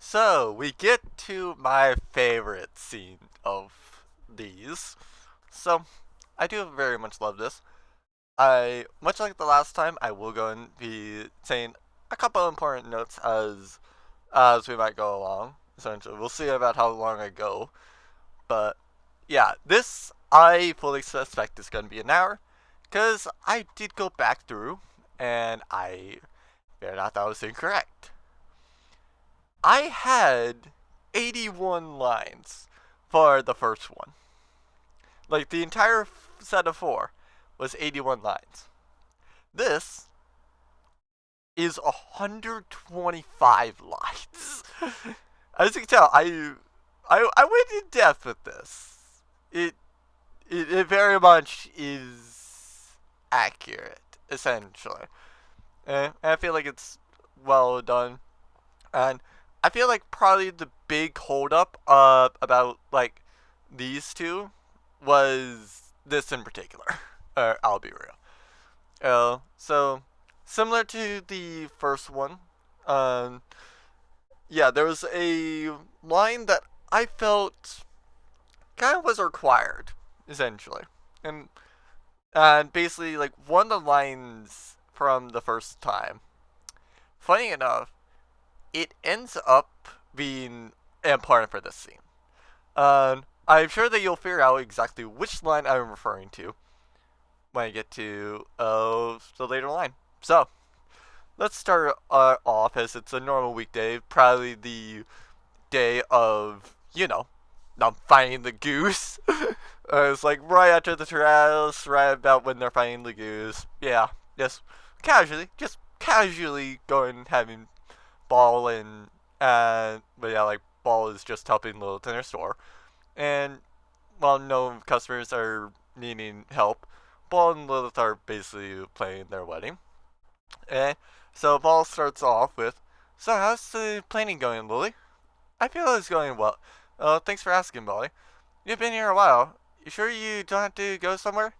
So, we get to my favorite scene of these. So, I do very much love this. Much like the last time, I will go and be saying a couple important notes as we might go along. Essentially, we'll see about how long I go. But yeah, this I fully suspect is going to be an hour, because I did go back through and I figured out that was incorrect. I had 81 lines for the first one. Like the entire set of four was 81 lines. This is 125 lines. As you can tell, I went in depth with this. It it very much is accurate, essentially. And I feel like it's well done. And I feel like probably the big holdup about like these two was this in particular. I'll be real. So similar to the first one, um, yeah, there was a line that I felt kind of was required, essentially, and basically like one of the lines from the first time. Funny enough, it ends up being important for this scene. I'm sure that you'll figure out exactly which line I'm referring to when I get to the later line. So, let's start off as it's a normal weekday, probably the day of, not finding the goose. It's like right after the trials, right about when they're finding the goose. Yeah, just casually going having Ball but yeah, like Ball is just helping Lilith in her store, and while no customers are needing help, Ball and Lilith are basically playing their wedding. And so Ball starts off with, "So how's the planning going, Lily?" "I feel it's going well. Thanks for asking, Bally. You've been here a while. You sure you don't have to go somewhere?"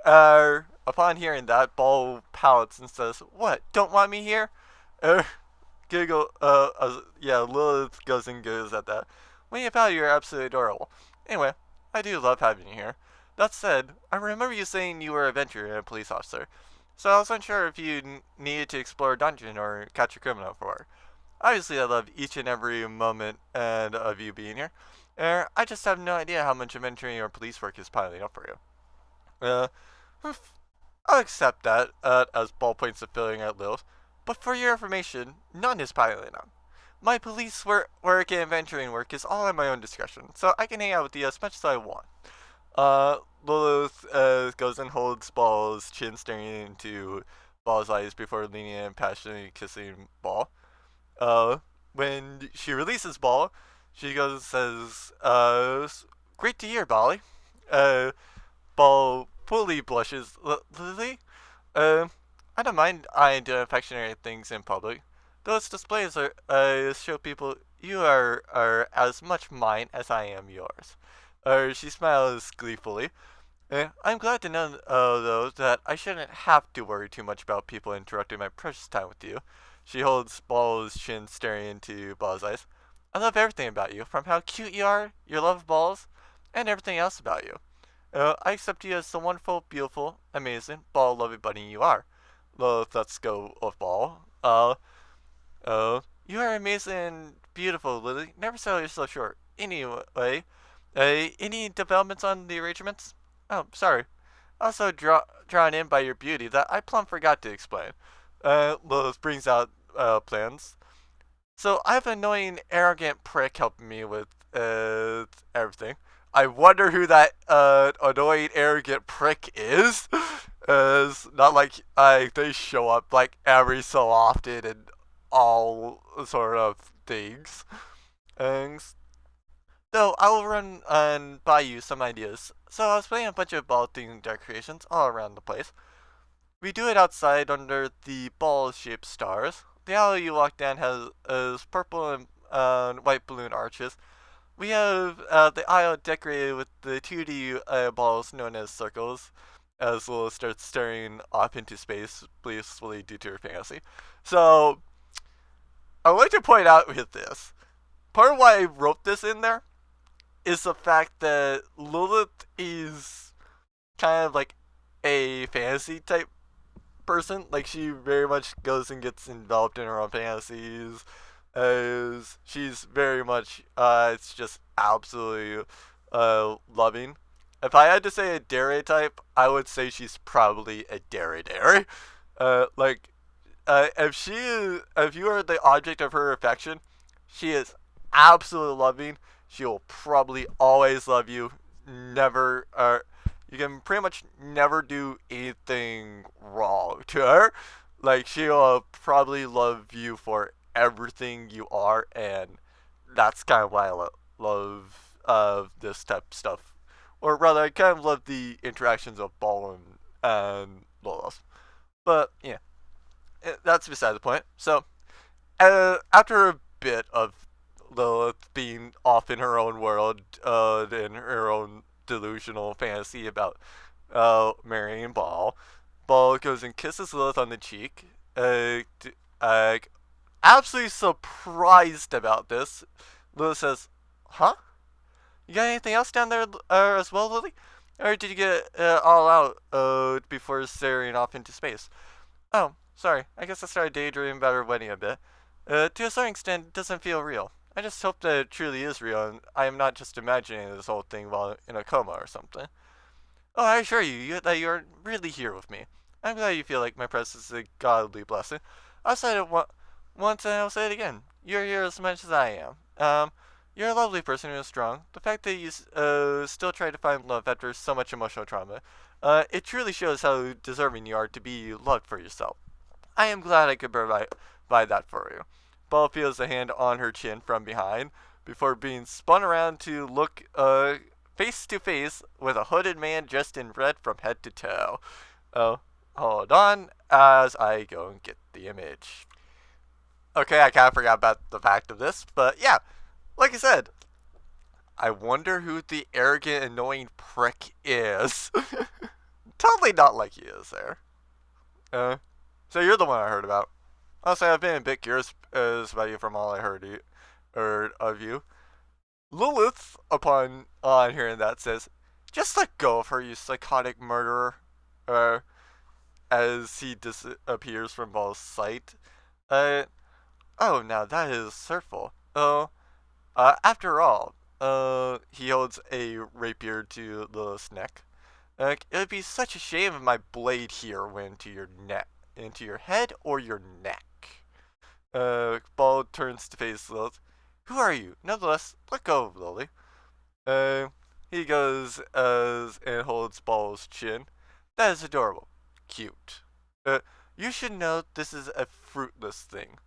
Upon hearing that, Ball pouts and says, "What? Don't want me here?" Giggle. Yeah, Lilith goes and giggles at that. "When you pout, you're absolutely adorable. Anyway, I do love having you here. That said, I remember you saying you were a adventurer and a police officer, so I was unsure if you needed to explore a dungeon or catch a criminal for it. Obviously, I love each and every moment and of you being here. I just have no idea how much adventuring or police work is piling up for you." I'll accept that, as Ball points to filling out Lilith. "But for your information, none is piling up. My police work and adventuring work is all at my own discretion, so I can hang out with you as much as I want." Lilith goes and holds Ball's chin, staring into Ball's eyes before leaning in and passionately kissing Ball. When she releases Ball, she goes and says, "Great to hear, Bally." Uh, Ball fully blushes. "Lily? Uh, I don't mind I do affectionate things in public. Those displays show people you are as much mine as I am yours." She smiles gleefully. "I'm glad to know, though, that I shouldn't have to worry too much about people interrupting my precious time with you." She holds Ball's chin, staring into Ball's eyes. "I love everything about you, from how cute you are, your love of balls, and everything else about you. I accept you as the wonderful, beautiful, amazing, ball-loving bunny you are." Let's go with Ball. "You are amazing and beautiful, Lily. Never sell yourself short. Anyway, any developments on the arrangements?" "Oh, sorry. Also drawn in by your beauty that I plumb forgot to explain." Lilith brings out plans. "So I have an annoying, arrogant prick helping me with everything. I wonder who that annoying, arrogant prick is." It's not like they show up like every so often and all sort of things. And though I will run and buy you some ideas. So I was putting a bunch of ball themed decorations all around the place. We do it outside under the ball-shaped stars. The alley you walk down has purple and white balloon arches. We have the aisle decorated with the 2D balls known as circles, as Lila starts staring off into space, blissfully due to her fantasy. So, I would like to point out with this, part of why I wrote this in there is the fact that Lilith is kind of like a fantasy type person. Like she very much goes and gets enveloped in her own fantasies. As she's very much, it's just absolutely loving. If I had to say a dere type, I would say she's probably a dere. Like if you are the object of her affection, she is absolutely loving. She will probably always love you. Never, you can pretty much never do anything wrong to her. Like she will probably love you for everything you are, and that's kind of why I love this type of stuff. Or rather, I kind of love the interactions of Balle and Lolos. But yeah, that's beside the point. So after a bit of Lilith being off in her own world, in her own delusional fantasy about marrying Balle goes and kisses Lilith on the cheek. Uh, absolutely surprised about this. Lilith says, "Huh? You got anything else down there as well, Lily? Or did you get all out before staring off into space?" "Oh, sorry. I guess I started daydreaming about our wedding a bit. To a certain extent, it doesn't feel real. I just hope that it truly is real, and I am not just imagining this whole thing while in a coma or something. Oh, I assure that you are really here with me. I'm glad you feel like my presence is a godly blessing. I've said it once and I'll say it again. You're here as much as I am. You're a lovely person who is strong. The fact that you still try to find love after so much emotional trauma, it truly shows how deserving you are to be loved for yourself. I am glad I could provide that for you." Belle feels a hand on her chin from behind before being spun around to look face to face with a hooded man dressed in red from head to toe. Oh, hold on as I go and get the image. Okay, I kind of forgot about the fact of this, but yeah, like I said, I wonder who the arrogant, annoying prick is. Totally not like he is there. So you're the one I heard about. Honestly, I've been a bit curious about you from all I heard of you. Lilith, upon hearing that, says, "Just let go of her, you psychotic murderer." Uh, as he disappears from Ball's sight. Uh, oh, now that is hurtful. Oh, after all, he holds a rapier to Lilith's neck. It would be such a shame if my blade here went into your head or your neck. Ball turns to face Lilith. "Who are you? Nonetheless, let go of Lily." He goes and holds Ball's chin. "That is adorable. Cute. You should know this is a fruitless thing.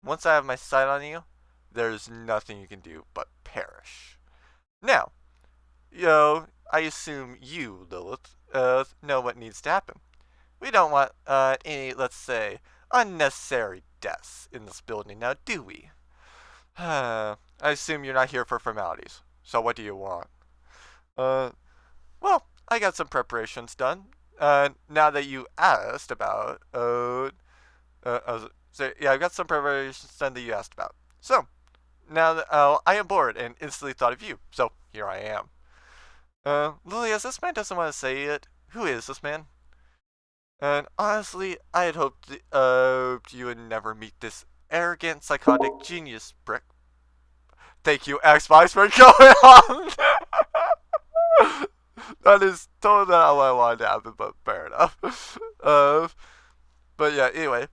Once I have my sight on you, there's nothing you can do but perish. Now, I assume you, Lilith, know what needs to happen. We don't want any, let's say, unnecessary deaths in this building now, do we? I assume you're not here for formalities. So what do you want?" Well, I got some preparations done. Now that you asked about, yeah, I've got some preparations done that you asked about. So, now that I am bored and instantly thought of you. So, here I am. Lily, as this man doesn't want to say it, who is this man? And honestly, I had hoped you would never meet this arrogant, psychotic genius prick. Thank you, Xbox, for going on. That is totally not what I wanted to happen, but fair enough. But yeah, anyway,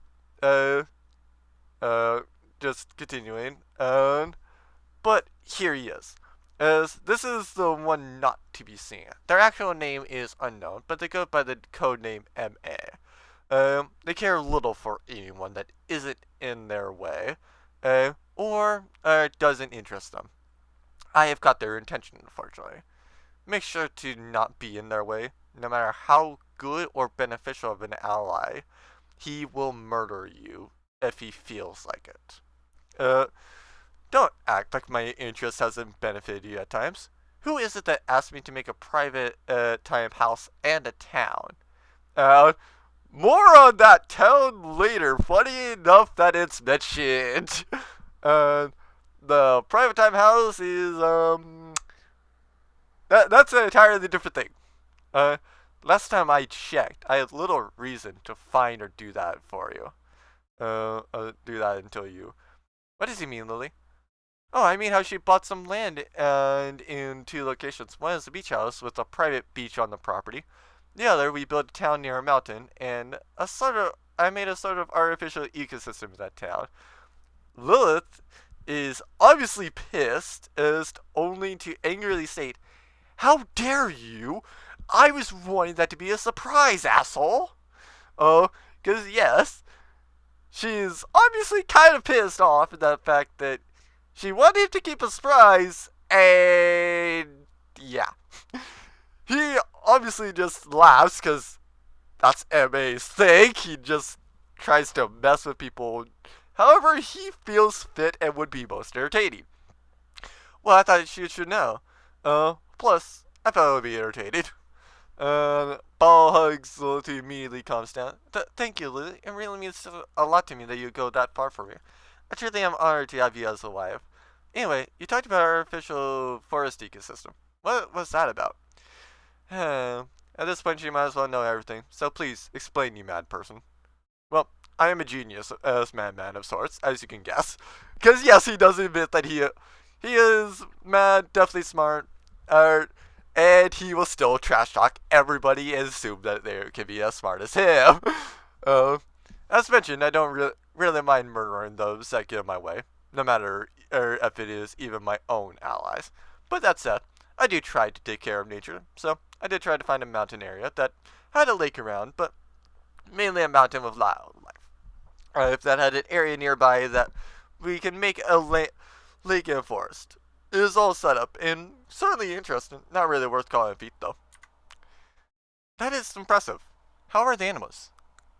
just continuing. But here he is. As this is the one not to be seen. Their actual name is unknown, but they go by the code name MA. They care little for anyone that isn't in their way, or doesn't interest them. I have got their attention, unfortunately. Make sure to not be in their way, no matter how good or beneficial of an ally. He will murder you if he feels like it. Don't act like my interest hasn't benefited you at times. Who is it that asked me to make a private time house and a town? More on that town later. Funny enough that it's mentioned. the private time house is that's an entirely different thing. Uh, Last time I checked, I had little reason to find or do that for you. Do that until you. What does he mean, Lily? Oh, I mean how she bought some land and in two locations. One is a beach house with a private beach on the property. The other, we built a town near a mountain and I made a sort of artificial ecosystem in that town. Lilith is obviously pissed as only to angrily state, "How dare you? I was wanting that to be a surprise, asshole." Oh, because yes, she's obviously kind of pissed off at the fact that she wanted to keep a surprise, and yeah. He obviously just laughs because that's MA's thing. He just tries to mess with people however he feels fit and would be most entertaining. Well, I thought you should know. Plus, I thought it would be entertaining. Ball hugs Lily immediately calms down. Thank you, Lily. It really means a lot to me that you go that far for me. I truly am honored to have you as a wife. Anyway, you talked about our official forest ecosystem. What was that about? At this point, you might as well know everything. So please, explain, you mad person. Well, I am a genius, madman of sorts, as you can guess. Because yes, he does admit that he is mad, definitely smart, and he will still trash talk everybody and assume that they can be as smart as him. As mentioned, I don't really mind murdering those that get in my way, no matter if it is even my own allies. But that said, I do try to take care of nature, so I did try to find a mountain area that had a lake around, but mainly a mountain with wildlife. If that had an area nearby that we can make a lake and forest. It is all set up and certainly interesting. Not really worth calling a feat though. That is impressive. How are the animals?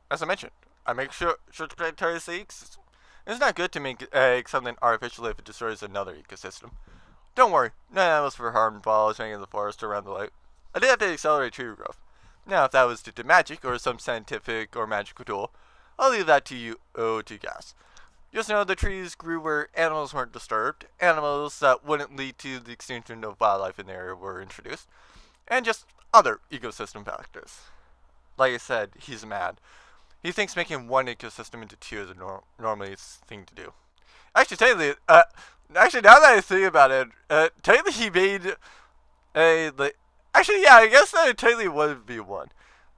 As I mentioned, I make sure to protect exist. It's not good to make something artificial if it destroys another ecosystem. Don't worry, no animals were harmed while I was making the forest around the lake. I did have to accelerate tree growth. Now, if that was due to magic or some scientific or magical tool, I'll leave that to you to guess. Just know the trees grew where animals weren't disturbed, animals that wouldn't lead to the extinction of wildlife in the area were introduced, and just other ecosystem factors. Like I said, he's mad. He thinks making one ecosystem into two is a normally thing to do. Actually, technically, now that I think about it, technically he made actually, yeah, I guess that it technically would be one.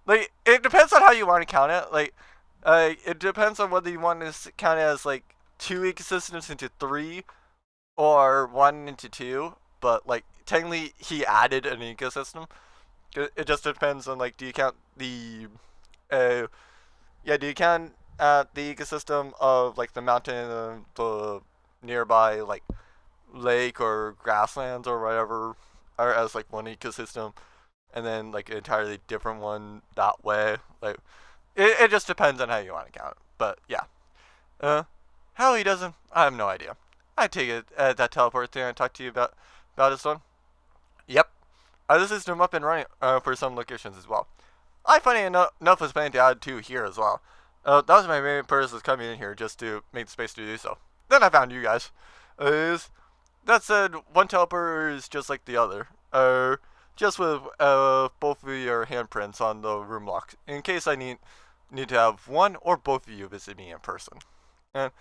Like, it depends on how you want to count it. Like, it depends on whether you want to count it as like two ecosystems into three, or one into two. But like, technically, he added an ecosystem. It just depends on like, do you count the, do you count the ecosystem of like the mountain and the nearby like lake or grasslands or whatever, or as like one ecosystem, and then like an entirely different one that way. Like it just depends on how you want to count it. But yeah, how he doesn't, I have no idea. I take it that teleport thing I talked to you about this one. Yep, this system up and running for some locations as well. I funny enough was planning to add two here as well. That was my main purpose of coming in here, just to make the space to do so. Then I found you guys. That said, one teleporter is just like the other. Just with both of your handprints on the room lock, in case I need to have one or both of you visit me in person. And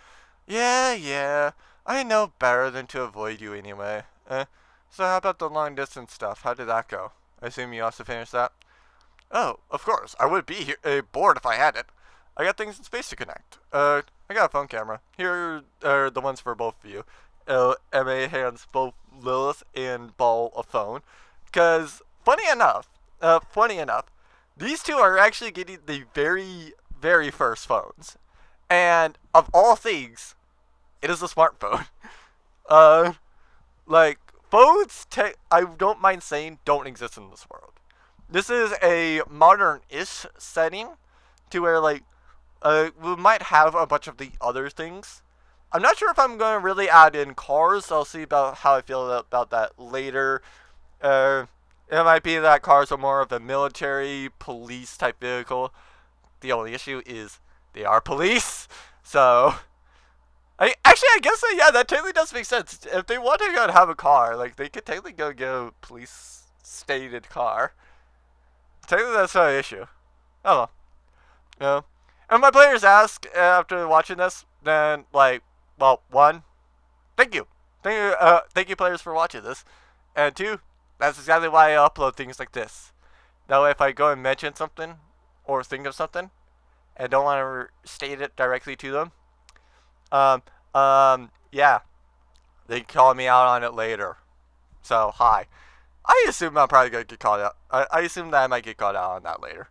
yeah, I know better than to avoid you anyway. So how about the long distance stuff? How did that go? I assume you also finished that? Oh, of course. I would be here, bored if I had it. I got things in space to connect. I got a phone camera. Here are the ones for both of you. MA hands both Lilith and Ball a phone. Because, funny enough, these two are actually getting the very, very first phones. And, of all things, it is a smartphone. Like, phones, I don't mind saying, don't exist in this world. This is a modern-ish setting to where, like, we might have a bunch of the other things. I'm not sure if I'm going to really add in cars. I'll see about how I feel about that later. It might be that cars are more of a military, police type vehicle. The only issue is they are police. So, I guess that, yeah, that totally does make sense. If they want to go and have a car, like they could technically go get a police stated car. Technically, that's not an issue. Oh well. Yeah. And my players ask after watching this, then like, well, one, thank you, players for watching this, and two, that's exactly why I upload things like this. That way, if I go and mention something or think of something and don't want to state it directly to them, um, yeah, they can call me out on it later. So hi. I assume I'm probably gonna get called out. I assume that I might get called out on that later.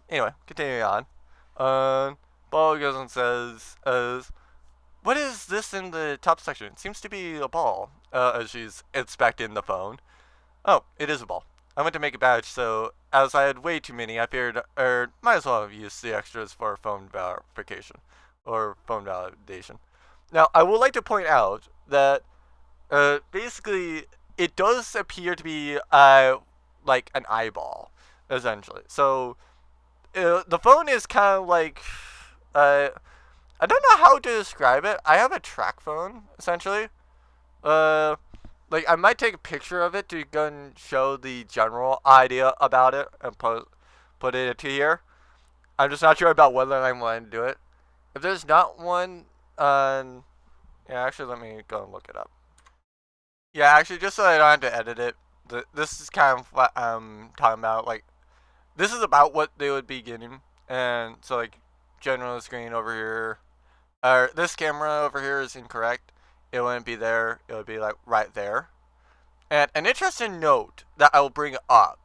Anyway, continuing on. Ball goes and says, what is this in the top section? It seems to be a ball, as she's inspecting the phone. Oh, it is a ball. I went to make a badge, so as I had way too many, I figured, might as well have used the extras for phone verification, or phone validation. Now, I would like to point out that, basically, it does appear to be, like an eyeball, essentially. So, the phone is kind of like, uh, I don't know how to describe it. I have a track phone, essentially. Uh, like I might take a picture of it to go and show the general idea about it and put it into here. I'm just not sure about whether I want to do it. If there's not one, yeah, actually, let me go and look it up. Yeah, actually, just so I don't have to edit it, this is kind of what I'm talking about. Like, this is about what they would be getting, and so like, general screen over here. This camera over here is incorrect. It wouldn't be there. It would be like right there. And an interesting note that I will bring up,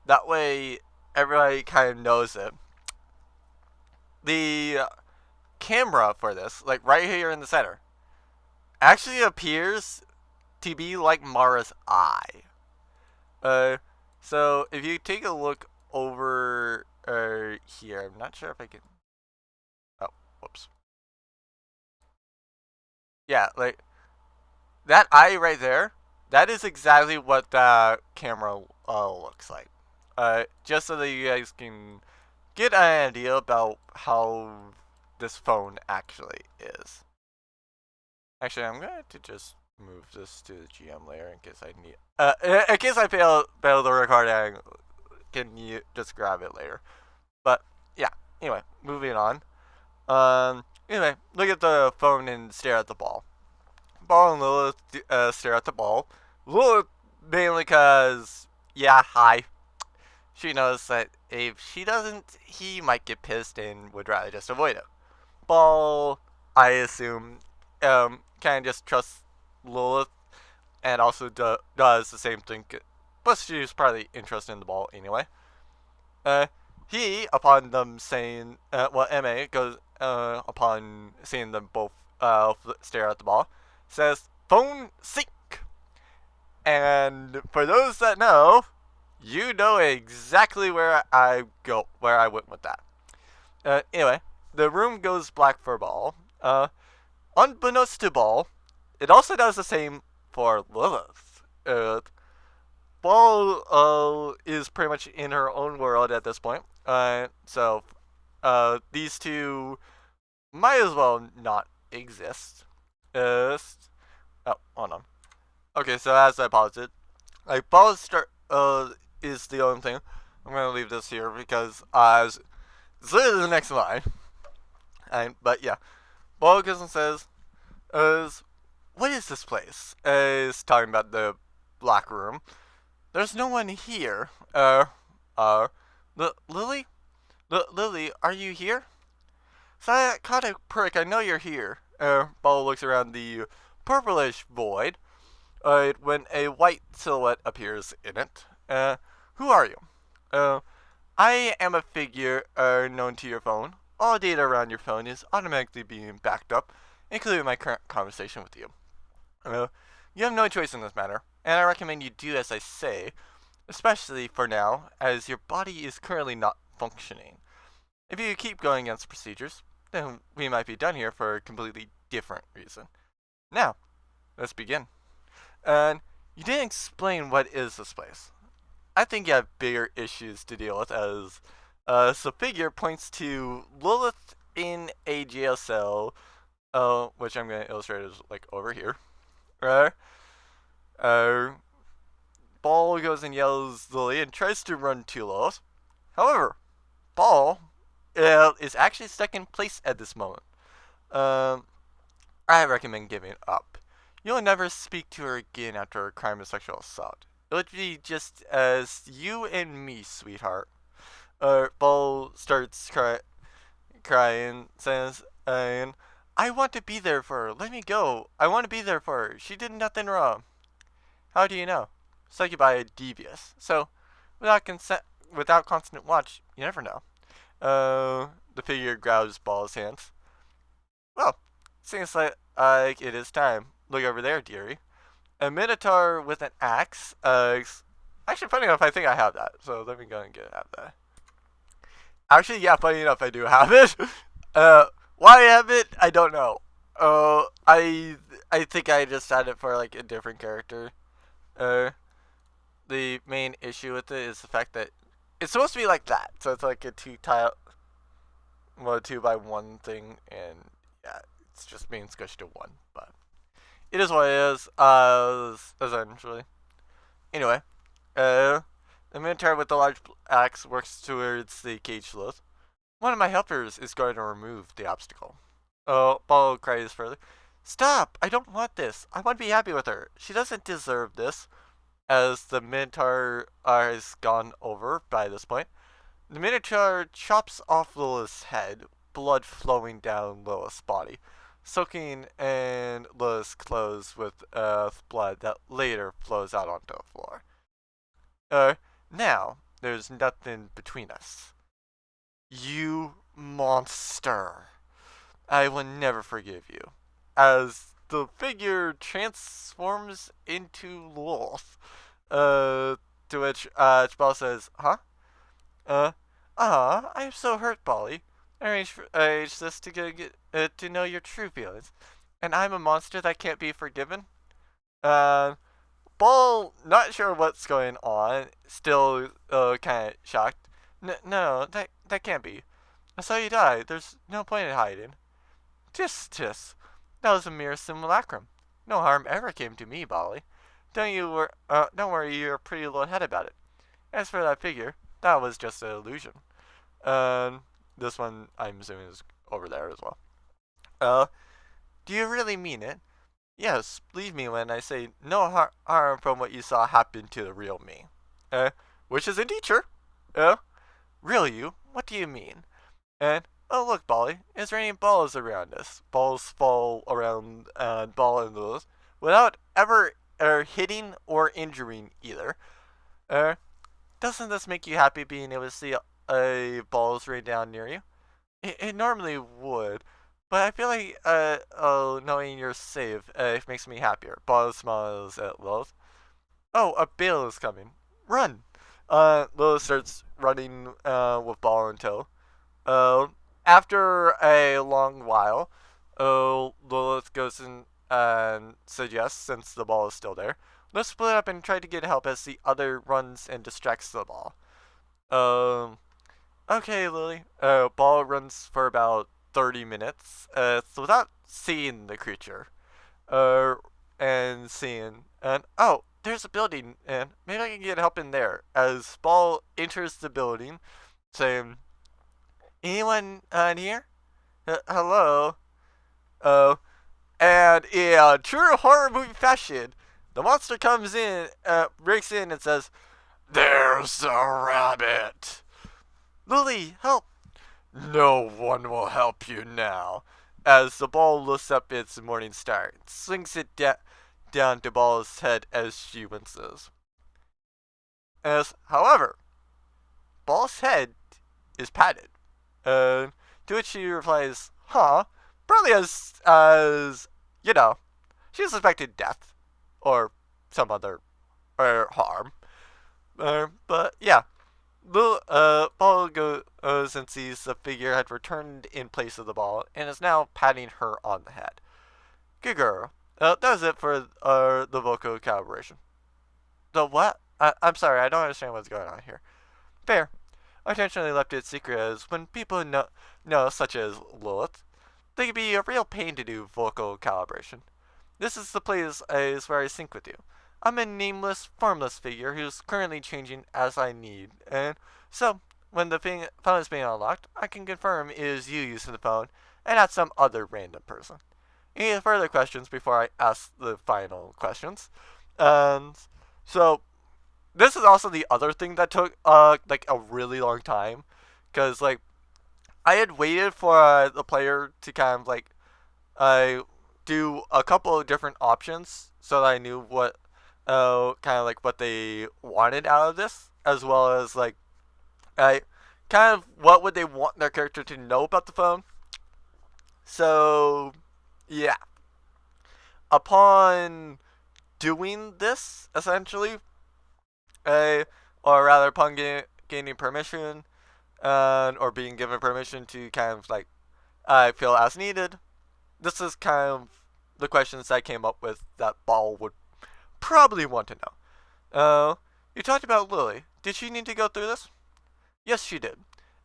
that way everybody kind of knows it. The camera for this, like right here in the center, actually appears to be like Mara's eye. Uh, so if you take a look over here, I'm not sure if I can. Oh, whoops. Yeah, like that eye right there. That is exactly what the camera looks like. Just so that you guys can get an idea about how this phone actually is. Actually, I'm going to just move this to the GM layer in case I need. In case I fail the recording, can you just grab it later? But yeah. Anyway, moving on. Anyway, look at the phone and stare at the ball. Ball and Lilith stare at the ball. Lilith mainly because, yeah, hi. She knows that if she doesn't, he might get pissed and would rather just avoid it. Ball, I assume, kind of just trusts Lilith and also does the same thing. Plus, she's probably interested in the ball anyway. He, upon them saying, well, MA goes, upon seeing them both stare at the ball, says, phone sync. And for those that know, you know exactly where I went with that. Anyway, the room goes black for Ball. Unbeknownst to Ball, it also does the same for Lilith. Ball is pretty much in her own world at this point. So these two might as well not exist. Oh, hold on. Okay, so as I paused it, like Ball is the only thing. I'm gonna leave this here because it's literally the next line. But yeah, Ball goes and says, what is this place? Is talking about the black room. There's no one here. Lily? Lily, are you here? Psychotic prick, I know you're here. Ball looks around the purplish void, when a white silhouette appears in it. Who are you? I am a figure, known to your phone. All data around your phone is automatically being backed up, including my current conversation with you. You have no choice in this matter, and I recommend you do as I say, especially for now, as your body is currently not functioning. If you keep going against procedures, then we might be done here for a completely different reason. Now, let's begin. And you didn't explain what is this place. I think you have bigger issues to deal with, as the figure points to Lilith in a jail cell which I'm going to illustrate as like over here. Uh, uh, Ball goes and yells Lily and tries to run to Lois. However, Ball is actually stuck in place at this moment. Um, I recommend giving up. You'll never speak to her again after a crime of sexual assault. It would be just as you and me, sweetheart. Ball starts crying, says, and I want to be there for her. Let me go. I want to be there for her. She did nothing wrong. How do you know? Succubi devious. So, without consent, without constant watch, you never know. The figure grabs Ball's hands. Well, seems like it is time. Look over there, dearie. A minotaur with an axe. Actually, funny enough, I think I have that. So let me go and get that. Actually, yeah, funny enough, I do have it. Why I have it, I don't know. I think I just had it for like a different character. Uh, the main issue with it is the fact that it's supposed to be like that, so it's like a two by one thing, and yeah, it's just being squished to one. But it is what it is. Essentially. Anyway, uh, the Minotaur with the large axe works towards the cage float. One of my helpers is going to remove the obstacle. Oh, Ball cries further. Stop! I don't want this. I want to be happy with her. She doesn't deserve this. As the Minotaur has gone over by this point, the Minotaur chops off Lilith's head, blood flowing down Lilith's body, soaking in Lilith's clothes with blood that later flows out onto the floor. Now, there's nothing between us. You monster. I will never forgive you. As the figure transforms into Lilith, to which Ball says, huh? Uh, I'm so hurt, Bolly. I arranged this to get to know your true feelings, and I'm a monster that can't be forgiven. Uh, Ball, not sure what's going on, still kind of shocked. No, that can't be. I saw you die. There's no point in hiding. Tis. That was a mere simulacrum. No harm ever came to me, Bolly. Don't worry your pretty little head about it. As for that figure, that was just an illusion. This one I'm assuming is over there as well. Uh, do you really mean it? Yes, believe me when I say no harm from what you saw happen to the real me. Which is a teacher. Real you? What do you mean? And oh look, Bolly, it's raining balls around us. Balls fall around Ball and those without ever hitting or injuring either. Uh, doesn't this make you happy being able to see a balls rain down near you? It normally would, but I feel like knowing you're safe makes me happier. Ball smiles at Lilith. Oh, a bale is coming. Run! Lilith starts running with Ball in tow. Uh, After a long while, Lilith goes in and suggests, since the ball is still there, let's split up and try to get help as the other runs and distracts the ball. Um, okay, Lily. Ball runs for about 30 minutes, so without seeing the creature. Uh, and seeing, and oh, there's a building, and maybe I can get help in there. As Ball enters the building, saying, anyone here? Hello? Oh, and in true horror movie fashion, the monster comes in, breaks in, and says, there's a rabbit. Lily, help! No one will help you now. As the ball lifts up its morning star, slings it down to Ball's head as she winces. However, Ball's head is padded. To which she replies, huh? Probably as you know, she suspected death or some other harm. But yeah, Ball goes and sees the figure had returned in place of the ball and is now patting her on the head. Good girl. That was it for the vocal calibration. The what? I'm sorry, I don't understand what's going on here. Fair. I intentionally left it secret as when people know such as Lilith, they can be a real pain to do vocal calibration. This is the place is where I sync with you. I'm a nameless, formless figure who's currently changing as I need, and so when the phone is being unlocked, I can confirm it is you using the phone and not some other random person. Any further questions before I ask the final questions? And so this is also the other thing that took like a really long time, because like I had waited for the player to kind of like do a couple of different options so that I knew what kind of like what they wanted out of this, as well as like I kind of what would they want their character to know about the phone. So yeah, upon doing this essentially, uh, or rather upon gaining permission, or being given permission to kind of like I feel as needed. This is kind of the questions I came up with that Ball would probably want to know. You talked about Lily. Did she need to go through this? Yes, she did.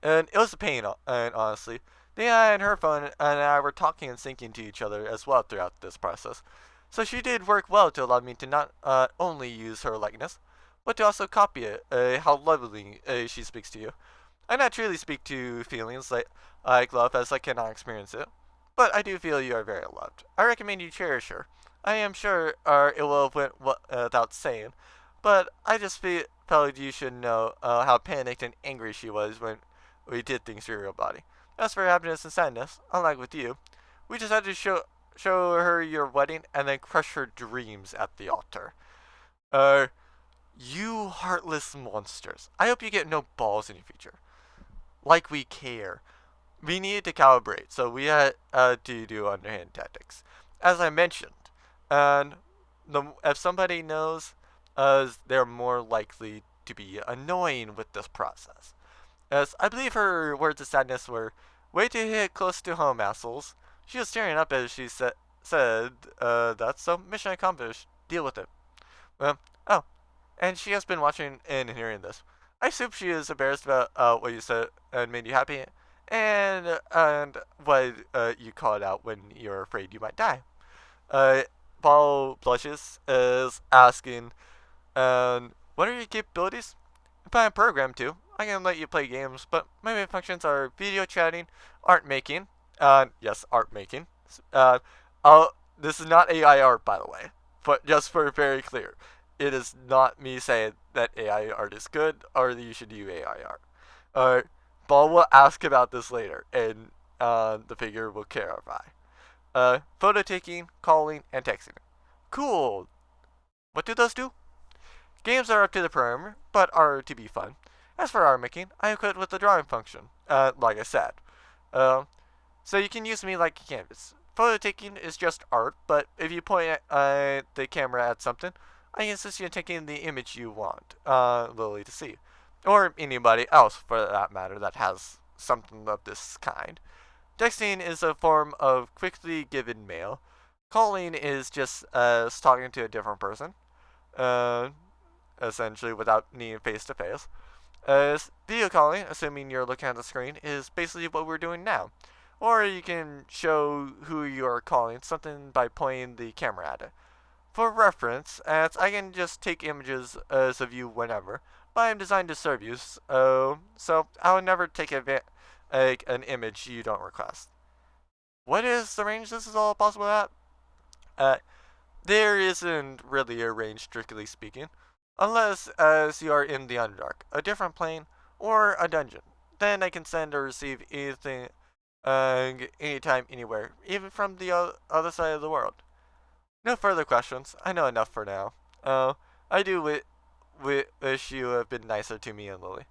And it was a pain, and honestly. The AI and her phone and I were talking and syncing to each other as well throughout this process. So she did work well to allow me to not only use her likeness, but to also copy it, how lovely she speaks to you. I not truly speak to feelings like love as I cannot experience it, but I do feel you are very loved. I recommend you cherish her. I am sure it will have went without saying, but I just felt you should know how panicked and angry she was when we did things to your body. As for happiness and sadness, unlike with you, we just had to show her your wedding and then crush her dreams at the altar. Uh, you heartless monsters. I hope you get no balls in your future. Like we care. We needed to calibrate, so we had to do underhand tactics. As I mentioned, and if somebody knows, they're more likely to be annoying with this process. As I believe her words of sadness were, "Way to hit close to home, assholes." She was tearing up as she said, "That's so mission accomplished. Deal with it." Oh, and she has been watching and hearing this. I assume she is embarrassed about what you said and made you happy, and what you called out when you're afraid you might die. Uh, Paul blushes, is asking, what are your capabilities? If I'm programmed to, I can let you play games, but my main functions are video chatting, art making, yes, art making. Uh, I'll, this is not AI art, by the way, but just for very clear, it is not me saying that AI art is good or that you should do AI art. Uh, Ball will ask about this later, and the figure will clarify. Photo taking, calling, and texting. Cool. What do those do? Games are up to the parameter, but are to be fun. As for art making, I equip with the drawing function, like I said. Uh, so you can use me like a canvas. Photo taking is just art, but if you point the camera at something, I can assist you in taking the image you want Lily to see. Or anybody else, for that matter, that has something of this kind. Texting is a form of quickly given mail. Calling is just talking to a different person. Uh, Essentially without needing face to face. Video calling, assuming you're looking at the screen, is basically what we're doing now. Or you can show who you are calling something by pointing the camera at it. For reference, as I can just take images of you whenever, but I'm designed to serve you, so I'll never take an image you don't request. What is the range this is all possible at? Uh, there isn't really a range, strictly speaking, unless as you are in the Underdark, a different plane, or a dungeon. Then I can send or receive anything, anytime, anywhere, even from the other side of the world. No further questions. I know enough for now. I do wish you have been nicer to me and Lily.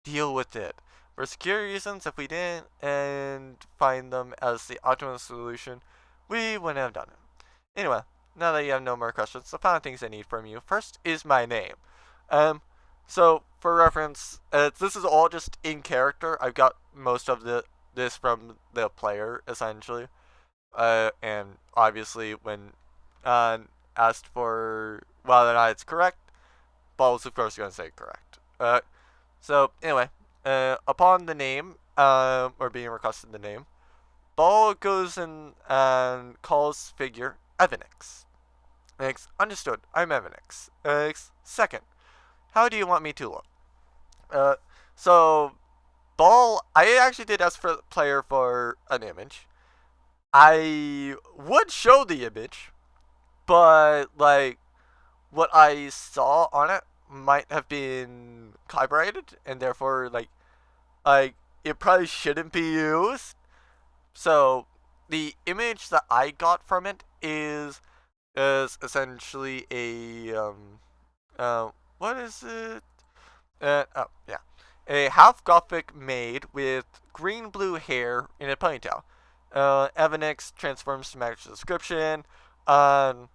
Deal with it. For security reasons, if we didn't and find them as the optimal solution, we wouldn't have done it. Anyway, now that you have no more questions, the final things I need from you first is my name. Um, so for reference, this is all just in character. I've got most of this from the player essentially, and obviously when uh, asked for whether or not it's correct, Ball's of course going to say correct. So anyway, upon the name, or being requested the name, Ball goes in and calls figure Evanix. X, understood. I'm Evanix. X, second, how do you want me to look? Uh, so Ball, I actually did ask for the player for an image. I would show the image, but like what I saw on it might have been calibrated, and therefore like it probably shouldn't be used. So the image that I got from it is essentially a what is it? Oh yeah, a half gothic maid with green blue hair in a ponytail. Evanix transforms to match the description. Um,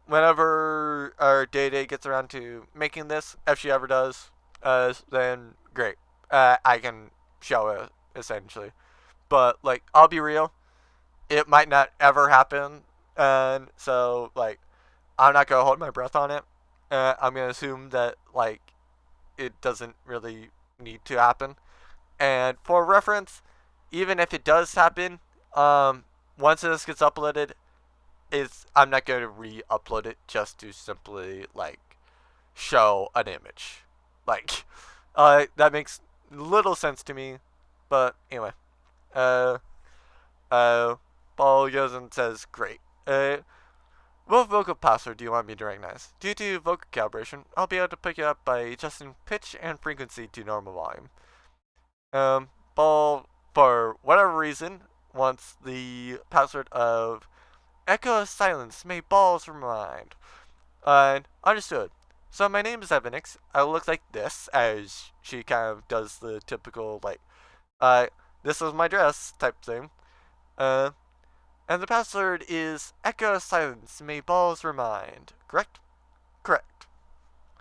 Whenever our Day Day gets around to making this, if she ever does, then great. I can show it essentially. But like, I'll be real, it might not ever happen, and so like, I'm not gonna hold my breath on it. I'm gonna assume that like it doesn't really need to happen. And for reference, even if it does happen, once this gets uploaded, is I'm not going to re-upload it just to simply like show an image. Like, that makes little sense to me. But anyway, uh, uh, Paul goes and says, "Great. What vocal password do you want me to recognize? Due to vocal calibration, I'll be able to pick it up by adjusting pitch and frequency to normal volume." Paul, for whatever reason, wants the password of Echo of Silence may balls remind. Understood. So my name is Evanix. I look like this, as she kind of does the typical, like, this is my dress type thing. Uh, and the password is Echo of Silence may balls remind. Correct? Correct.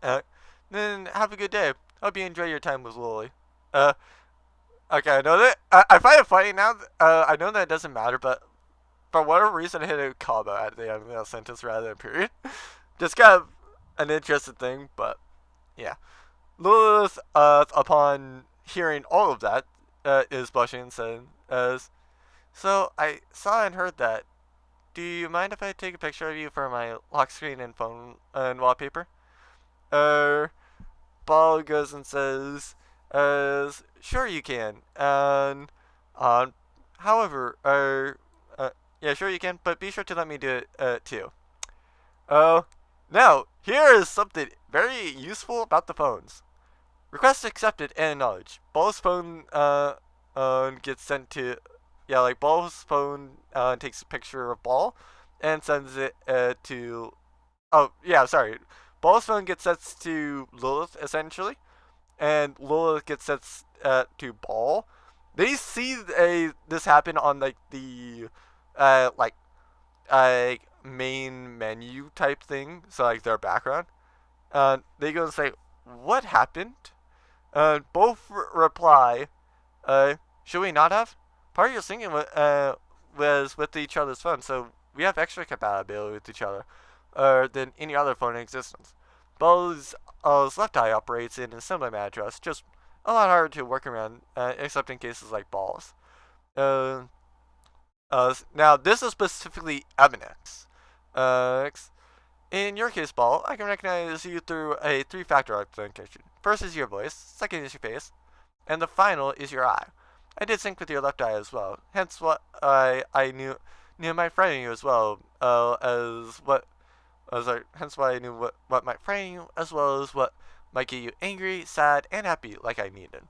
Uh, then have a good day. Hope you enjoy your time with Lily. Uh, okay, I know that, I find it funny now, I know that it doesn't matter, but for whatever reason, I hit a comma at the end of that sentence rather than a period. Just kind of an interesting thing, but yeah. Lilith, upon hearing all of that, is blushing and said, "So I saw and heard that. Do you mind if I take a picture of you for my lock screen and phone and wallpaper?" Uh, Ball goes and says, "Sure you can. And, however, yeah, sure you can, but be sure to let me do it, too." Oh, now, here is something very useful about the phones. Request accepted and acknowledged. Ball's phone, gets sent to, yeah, like, Ball's phone, takes a picture of Ball and sends it, to, oh, yeah, sorry. Ball's phone gets sent to Lilith, essentially, and Lilith gets sent, to Ball. They see this happen on, like, the, like, main menu type thing, so like their background. They go and say, "What happened?" Both reply, "Should we not have?" Part of your singing was with each other's phone, so we have extra compatibility with each other than any other phone in existence. Bo's left eye operates in a similar MAC address, just a lot harder to work around, except in cases like Ball's. Uh, Now, this is specifically Evanix. Uh, in your case, Ball, I can recognize you through a three-factor authentication. First is your voice, second is your face, and the final is your eye. I did sync with your left eye as well, hence what I knew might frighten you as well, as what hence why I knew what might frighten you as well as what might get you angry, sad, and happy like I needed.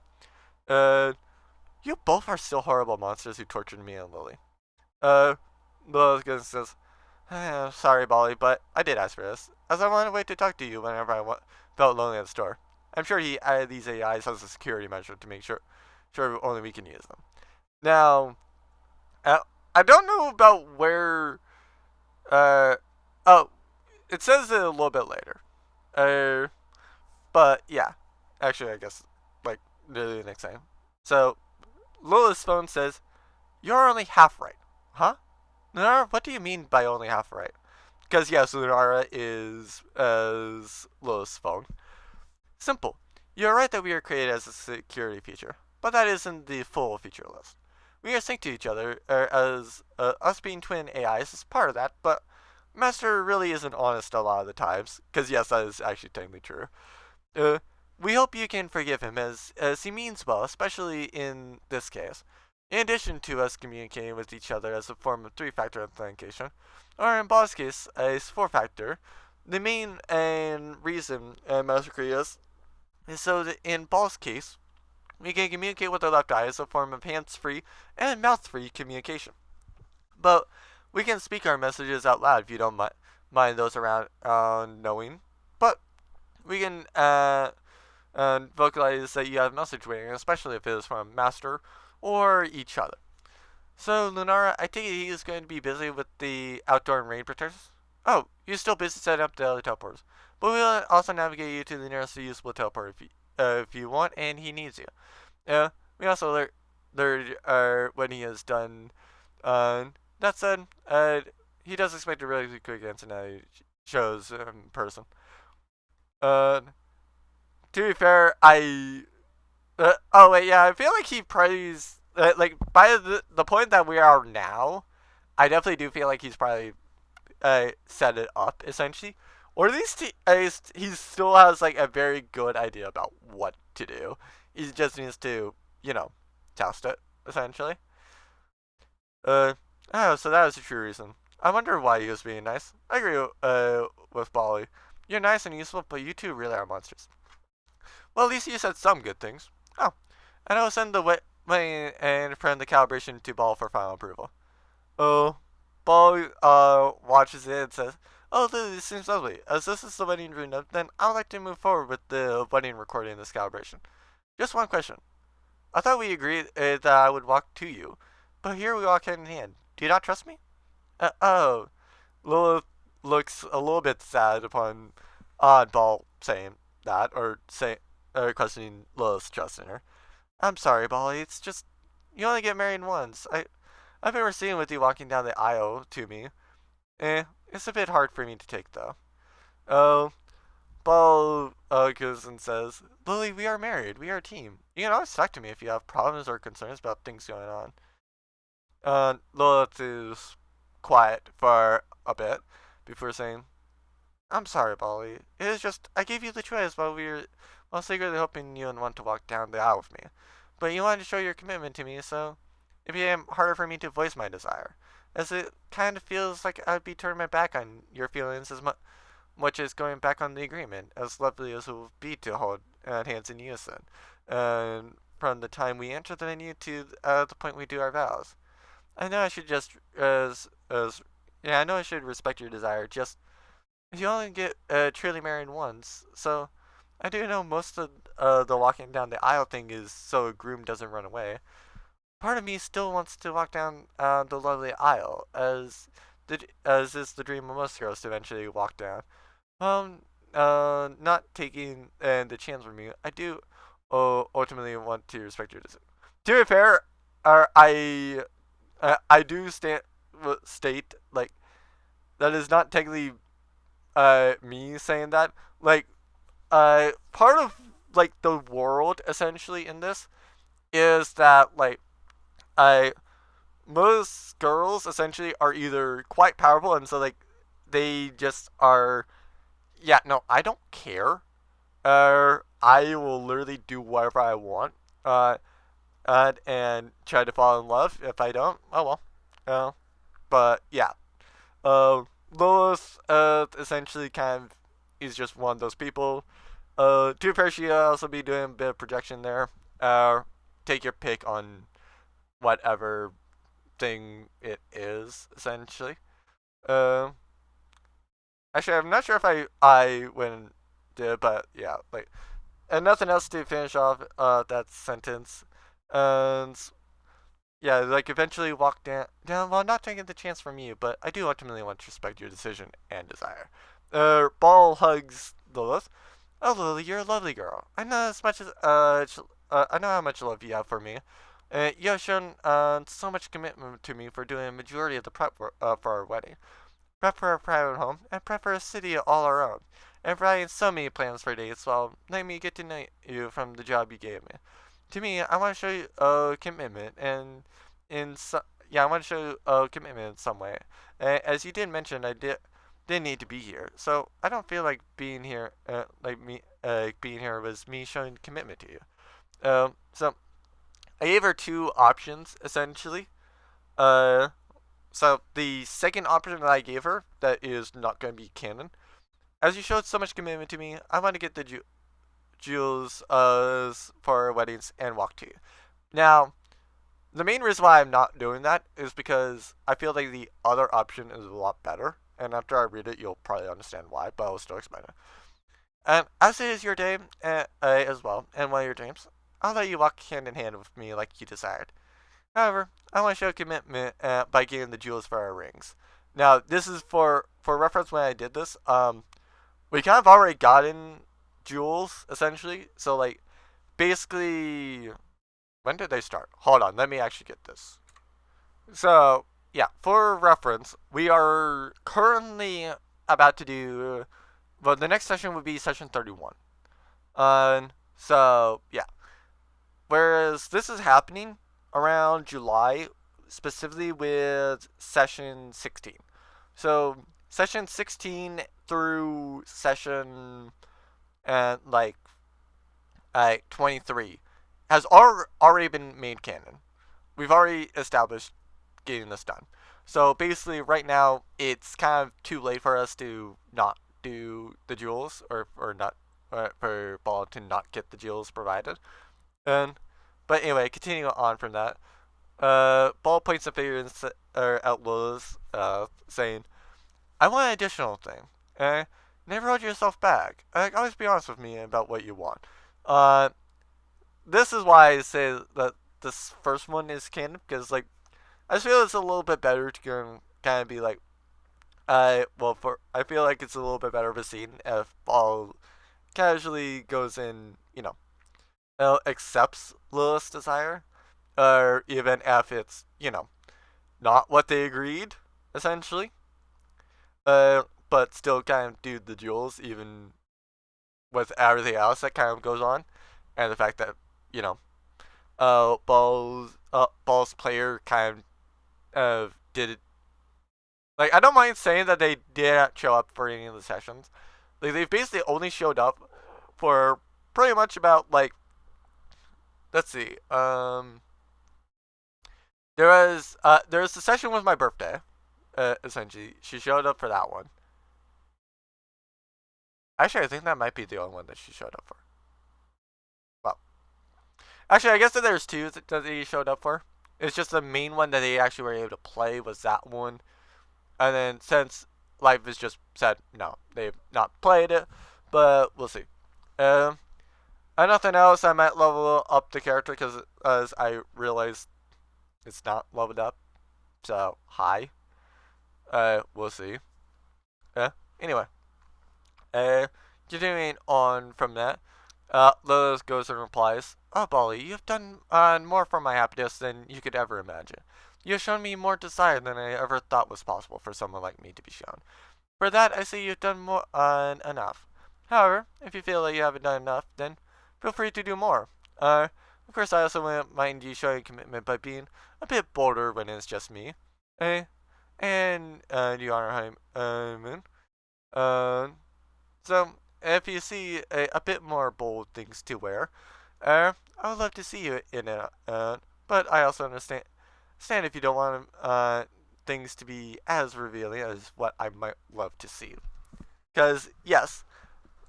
Uh, you both are still horrible monsters who tortured me and Lily. Uh, Logan says, "Sorry, Balle, but I did ask for this, as I wanted a way to talk to you whenever felt lonely at the store. I'm sure he added these AIs as a security measure to make sure only we can use them. Now, uh, I don't know about where. Uh, oh, it says it a little bit later. Uh, but yeah, actually, I guess like literally the next time. So, Lola's phone says, "You're only half right, huh? Lunara, what do you mean by only half right?" Because yes, Lunara is Lola's phone. "Simple. You're right that we are created as a security feature, but that isn't the full feature list. we are synced to each other, as us being twin AIs is part of that, but Master really isn't honest a lot of the times, because yes, that is actually technically true. Uh, we hope you can forgive him as he means well, especially in this case. In addition to us communicating with each other as a form of three-factor authentication, or in Ball's case, as four-factor, the main and reason Master creates is so that in Ball's case, we can communicate with our left eye as a form of hands-free and mouth-free communication. But we can speak our messages out loud if you don't mind those around knowing. But we can vocalize that you have a message waiting, especially if it is from Master or each other. So, Lunara, I think he is going to be busy with the outdoor and rain protectors. Oh, he's still busy setting up the other teleporters. But we'll also navigate you to the nearest usable teleport if you want and he needs you. We also learned when he is done. That said, he does expect a really quick answer now he shows in person. Uh, to be fair, oh wait, yeah, I feel like he prays. Like by the point that we are now, I definitely do feel like he's probably set it up essentially, or at least he still has like a very good idea about what to do. He just needs to, test it essentially. Uh, oh, so that was the true reason. I wonder why he was being nice. I agree with Balle. You're nice and useful, but you two really are monsters. Well, at least you said some good things. Oh, and I'll send the way and friend the calibration to Ball for final approval. Oh, Ball watches it and says, "Oh, this seems lovely. As this is the wedding room, then I'd like to move forward with the wedding recording in this calibration. Just one question. I thought we agreed that I would walk to you, but here we walk hand in hand. Do you not trust me?" Oh, Lilith looks a little bit sad upon Oddball saying that, or questioning Lilith's trust in her. "I'm sorry, Bolly. It's just you only get married once. I've been seeing with you walking down the aisle to me. It's a bit hard for me to take though." Oh, Ball goes and says, "Lily, we are married. We are a team. You can always talk to me if you have problems or concerns about things going on." Lilith is quiet for a bit before saying, "I'm sorry, Bolly. It is just I gave you the choice while secretly hoping you would want to walk down the aisle with me. But you wanted to show your commitment to me, so it became harder for me to voice my desire, as it kind of feels like I'd be turning my back on your feelings as much as going back on the agreement, as lovely as it will be to hold hands in unison, from the time we enter the venue to the point we do our vows. I know I should just as yeah, I know I should respect your desire. Just you only get truly married once, so I do know most of the walking down the aisle thing is so a groom doesn't run away. Part of me still wants to walk down the lovely aisle, as is the dream of most girls to eventually walk down. Not taking the chance from you, I do ultimately want to respect your decision. To be fair, I do state like that is not technically me saying that. Like part of like the world essentially in this is that like I most girls essentially are either quite powerful and so like they just are, yeah, no, I don't care. I will literally do whatever I want. And try to fall in love. If I don't, oh well. Uh, but yeah, uh, Lilith essentially kind of is just one of those people. To be fair, she'll also be doing a bit of projection there. Take your pick on whatever thing it is, essentially. Uh, Actually, I'm not sure if I went did, but yeah, like, and nothing else to finish off that sentence. And yeah, like eventually walk down while not taking the chance from you, but I do ultimately want to respect your decision and desire. Ball hugs Lilith. "Oh, Lily, you're a lovely girl. I know as much as I know how much love you have for me. You have shown so much commitment to me for doing a majority of the prep for our wedding, prep for our private home, and prep for a city all our own, and providing so many plans for dates while letting me get to know you from the job you gave me. To me, I want to show you commitment and yeah, I want to show commitment in some way. As you did mention, I did need to be here, so I don't feel like being here, being here was me showing commitment to you. So I gave her two options essentially. Uh, so the second option that I gave her that is not going to be canon. As you showed so much commitment to me, I want to get the jewels for weddings and walk to you. Now, the main reason why I'm not doing that is because I feel like the other option is a lot better. And after I read it, you'll probably understand why, but I'll still explain it. And as it is your day as well, and one of your dreams, I'll let you walk hand in hand with me like you desired. However, I want to show commitment by getting the jewels for our rings. Now, this is for reference when I did this. We kind of already gotten jewels essentially. So like basically, when did they start? Hold on, let me actually get this. So yeah, for reference, we are currently about to do. Well, the next session would be session 31. So yeah, whereas this is happening around July, specifically with session 16. So session 16 through session like 23 has already been made canon. We've already established getting this done. So basically, right now it's kind of too late for us to not do the jewels, or not for Ball to not get the jewels provided. And but anyway, continuing on from that, Ball points a finger at Lilith, saying, "I want an additional thing. Uh, Never hold yourself back. Always be honest with me about what you want." Uh, this is why I say that this first one is canon, because like I just feel it's a little bit better to kind of be like, I feel like it's a little bit better of a scene if Ball casually goes in, accepts Lilith's desire, or even if it's, not what they agreed, essentially, but still kind of do the jewels, even with everything else that kind of goes on, and the fact that, you know, Ball's player kind of did it. Like, I don't mind saying that they didn't show up for any of the sessions. Like, they've basically only showed up for pretty much about, like, let's see, there was a session with my birthday, essentially. She showed up for that one. Actually, I think that might be the only one that she showed up for. Well, actually, I guess that there's two that they showed up for. It's just the main one that they actually were able to play was that one. And then since Life has just said no, they've not played it, but we'll see. Um, and nothing else, I might level up the character because as I realized it's not leveled up. So high. We'll see. Uh, anyway, uh, continuing on from that, Lilith goes and replies, "Oh, Balle, you've done more for my happiness than you could ever imagine. You have shown me more desire than I ever thought was possible for someone like me to be shown. For that, I say you've done more enough. However, if you feel that you haven't done enough, then feel free to do more. Of course, I also wouldn't mind you showing commitment by being a bit bolder when it's just me. Eh? And you honor him, Moon. Uh, so, if you see a bit more bold things to wear, I would love to see you in it. But I also understand if you don't want things to be as revealing as what I might love to see. Because yes,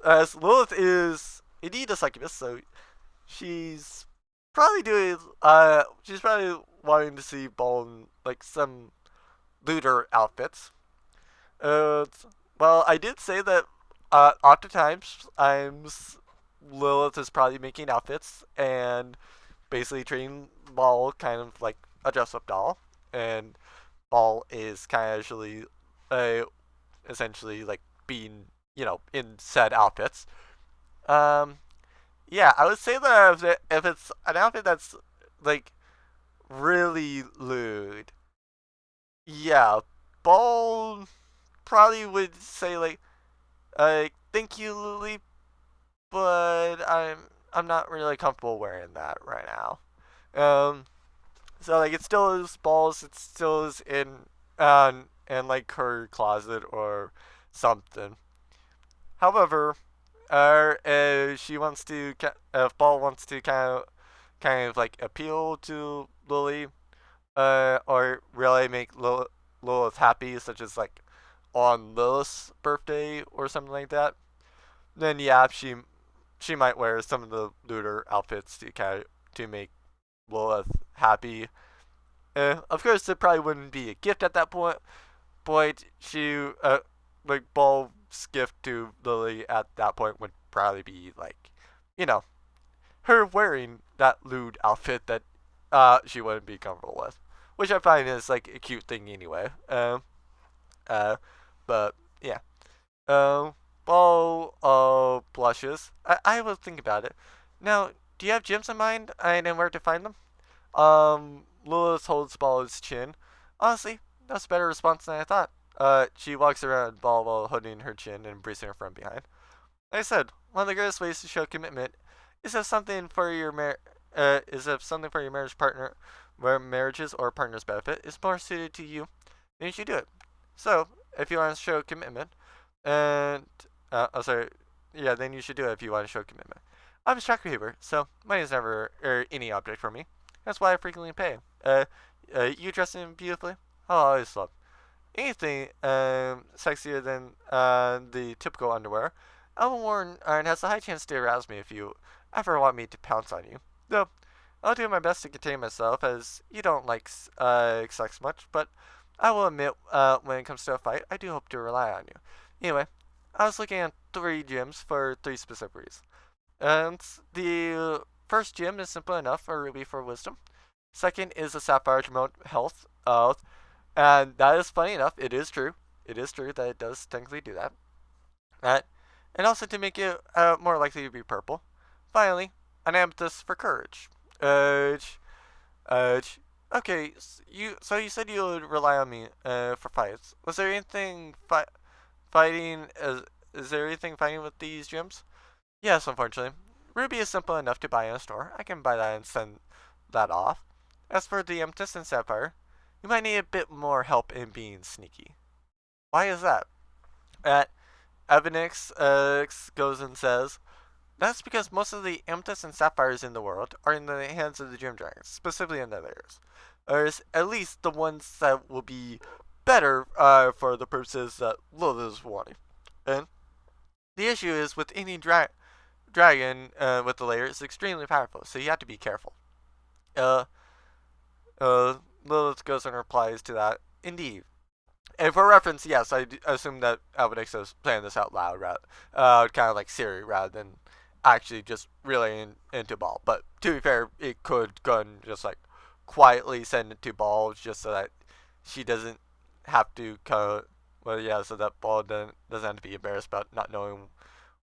as Lilith is indeed a succubus, so she's probably doing. She's probably wanting to see Ball in like some looter outfits. Uh, well, I did say that oftentimes Lilith is probably making outfits and basically treating Ball kind of like a dress-up doll, and Ball is casually, uh, essentially like being in said outfits. Um, yeah, I would say that if it's an outfit that's like really lewd, yeah, Ball probably would say like, thank you, Lily, but I'm not really comfortable wearing that right now. Um, So like it still is balls. It still is in like her closet or something. However, she wants to Ball wants to kind of like appeal to Lily, or really make Lilith happy, such as like on Lilith's birthday or something like that. Then yeah, she might wear some of the looter outfits to make Lilith happy. Of course, it probably wouldn't be a gift at that point. But like Ball's gift to Lily at that point would probably be like, you know, her wearing that lewd outfit that she wouldn't be comfortable with, which I find is like a cute thing anyway. Uh, but yeah. Um, Ball blushes. I will think about it. Now, do you have gyms in mind and where to find them? Lilith holds Ball's chin. Honestly, that's a better response than I thought. She walks around Ball while holding her chin and embracing her from behind. Like I said, one of the greatest ways to show commitment is if something for your marriage partner, where marriages or partners benefit, is more suited to you, then you should do it. So, if you want to show commitment, and oh sorry, yeah, then you should do it if you want to show commitment. I'm a track behavior, so money is never any object for me. That's why I frequently pay. You dressing beautifully? I'll always love anything sexier than the typical underwear. Elven Warren has a high chance to arouse me if you ever want me to pounce on you. Though, I'll do my best to contain myself, as you don't like sex much, but I will admit, when it comes to a fight, I do hope to rely on you. Anyway, I was looking at 3 gyms for 3 specific reasons. And the first gym is simple enough, a ruby for wisdom. Second is a sapphire to promote health. And that is funny enough. It is true. It is true that it does technically do that. Right? And also to make it more likely to be purple. Finally, an amethyst for courage. Urge. Urge. Okay, so you said you would rely on me for fights. Was there anything fighting? Is there anything fighting with these gems? Yes, unfortunately. Ruby is simple enough to buy in a store. I can buy that and send that off. As for the amethyst and sapphire, you might need a bit more help in being sneaky. Why is that? At Evanix goes and says, that's because most of the amethysts and sapphires in the world are in the hands of the gym dragons, specifically in the layers. Or at least the ones that will be better for the purposes that Lilith is wanting. And the issue is with any dragon with the layer is extremely powerful, so you have to be careful. Uh, Lilith goes and replies to that. Indeed. And for reference, yes, I assume that Albinix is playing this out loud, kind of like Siri, rather than actually just really into Ball. But to be fair, it could go and just like quietly send it to Ball just so that she doesn't have to well, yeah, so that Ball doesn't have to be embarrassed about not knowing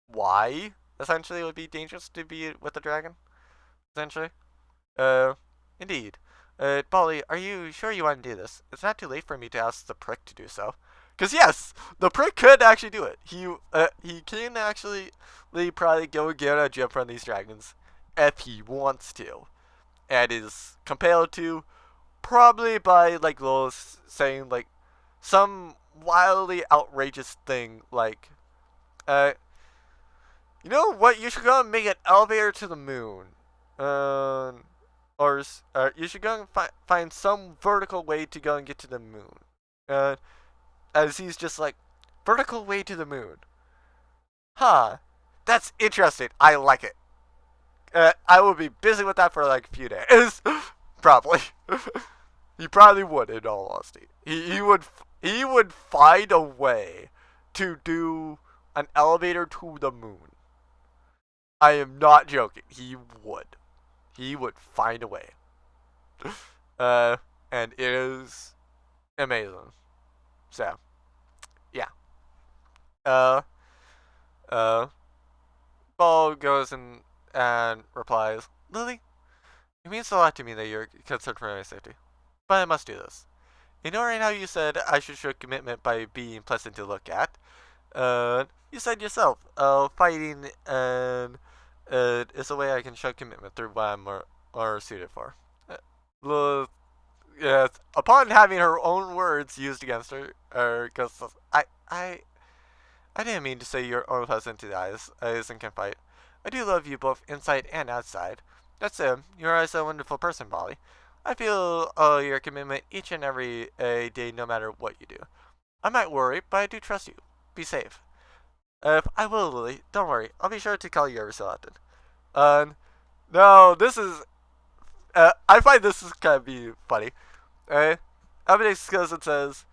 why. Essentially, it would be dangerous to be with the dragon. Essentially. Uh, indeed. Balle, are you sure you want to do this? It's not too late for me to ask the prick to do so. Cause yes, the prick could actually do it. He can actually probably go get a gem from these dragons if he wants to, and is compelled to, probably by like Lois saying like some wildly outrageous thing like, uh, you know what? You should go and make an elevator to the moon. Um, or you should go and find some vertical way to go and get to the moon. Uh, as he's just like, vertical way to the moon. Huh. That's interesting. I like it. I will be busy with that for like a few days. Probably. He probably would, in all honesty. He would find a way to do an elevator to the moon. I am not joking. He would. He would find a way. Uh, and it is amazing. So, yeah. Uh, uh, Ball goes and replies, Lily, it means a lot to me that you're concerned for my safety, but I must do this. Ignoring how you said I should show commitment by being pleasant to look at, you said yourself, fighting and is a way I can show commitment through what I'm more suited for. Lilith yes, upon having her own words used against her, because I didn't mean to say you're unpleasant to the eyes and can fight. I do love you both inside and outside. That's it. You're always a wonderful person, Molly. I feel your commitment each and every day, no matter what you do. I might worry, but I do trust you. Be safe. I will, Lily. Don't worry. I'll be sure to call you every so often. Um, no, this is. I find this is kind of be funny. Uh, Abedix goes and says,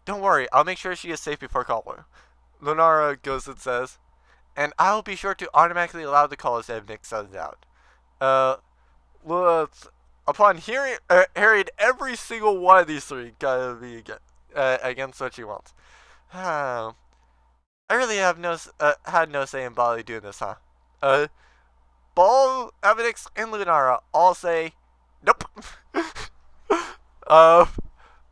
"Don't worry. I'll make sure she is safe before calling her." Lunara goes and says, "And I'll be sure to automatically allow the calls if Nick sends out." Uh, Lilith, upon hearing every single one of these three, gotta be against what she wants. I really have had no say in Bali doing this, huh? Uh, Ball, Avidix, and Lunara all say nope. uh,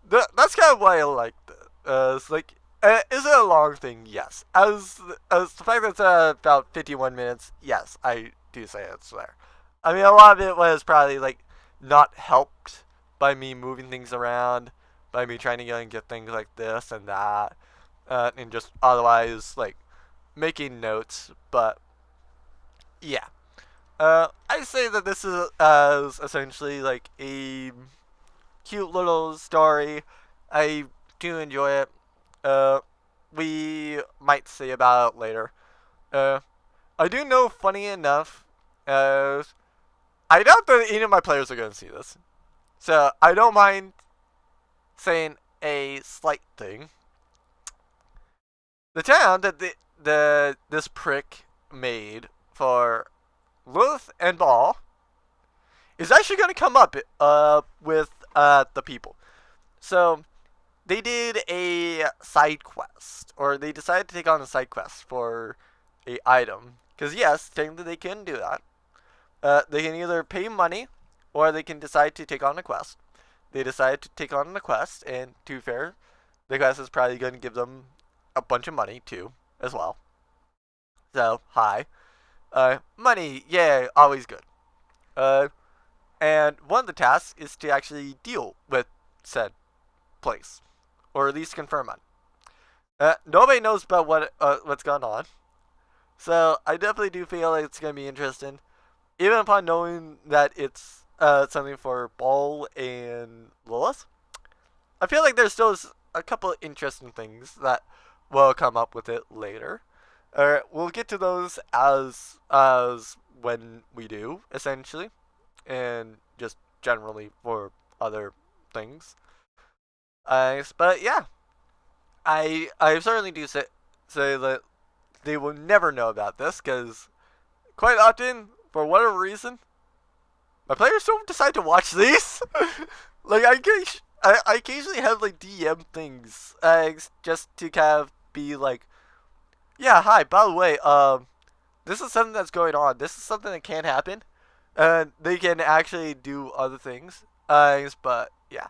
that's kind of why I like it. It's like, is it a long thing? Yes. As the fact that it's about 51 minutes, yes, I do say it's there. I mean, a lot of it was probably like not helped by me moving things around, by me trying to go and get things like this and that, and just otherwise like making notes. But yeah, I say that this is essentially like a cute little story. I do enjoy it. Uh, we might say about it later. Uh, I do know, funny enough, uh, I doubt that any of my players are going to see this. So I don't mind saying a slight thing. The town that this prick made for Lilith and Ball is actually going to come up with the people. So they did a side quest, or they decided to take on a side quest for a item. Because yes, technically they can do that. They can either pay money, or they can decide to take on a quest. They decided to take on the quest, and to be fair, the quest is probably going to give them a bunch of money too, as well. So hi, money, yeah, always good. Uh, and one of the tasks is to actually deal with said place, or at least confirm on. Nobody knows about what's going on, so I definitely do feel like it's gonna be interesting, even upon knowing that it's something for Ball and Lilith. I feel like there's still a couple of interesting things that will come up with it later. We'll get to those as when we do, essentially, and just generally for other things. But yeah, I certainly do say that they will never know about this because quite often, for whatever reason, my players don't decide to watch these. Like I occasionally have like DM things, just to kind of be like, yeah, hi. By the way, this is something that's going on. This is something that can happen, and they can actually do other things. But yeah.